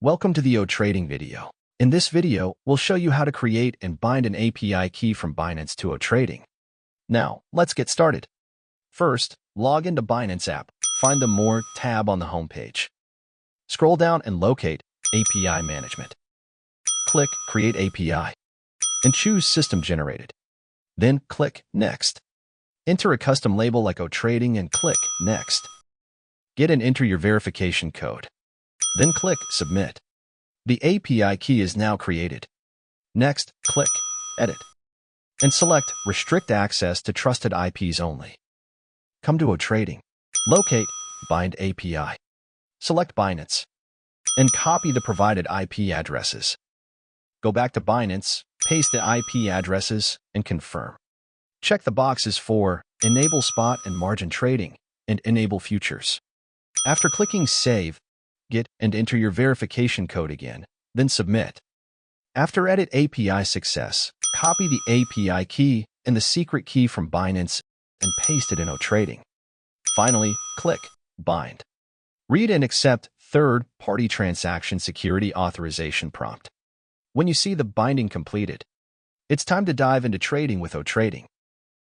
Welcome to the Otrading video. In this video, we'll show you how to create and bind an API key from Binance to Otrading. Now, let's get started. First, log into Binance app. Find the More tab on the homepage. Scroll down and locate API Management. Click Create API and choose System Generated. Then click Next. Enter a custom label like Otrading and click Next. Get and enter your verification code. Then click Submit. The API key is now created. Next, click Edit and select Restrict Access to Trusted IPs Only. Come to Otrading. Locate Bind API. Select Binance and copy the provided IP addresses. Go back to Binance, paste the IP addresses, and confirm. Check the boxes for Enable Spot and Margin Trading and Enable Futures. After clicking Save, get and enter your verification code again, then submit. After Edit API success, copy the API key and the secret key from Binance and paste it in Otrading. Finally, click Bind. Read and accept third-party transaction security authorization prompt. When you see the binding completed, it's time to dive into trading with Otrading.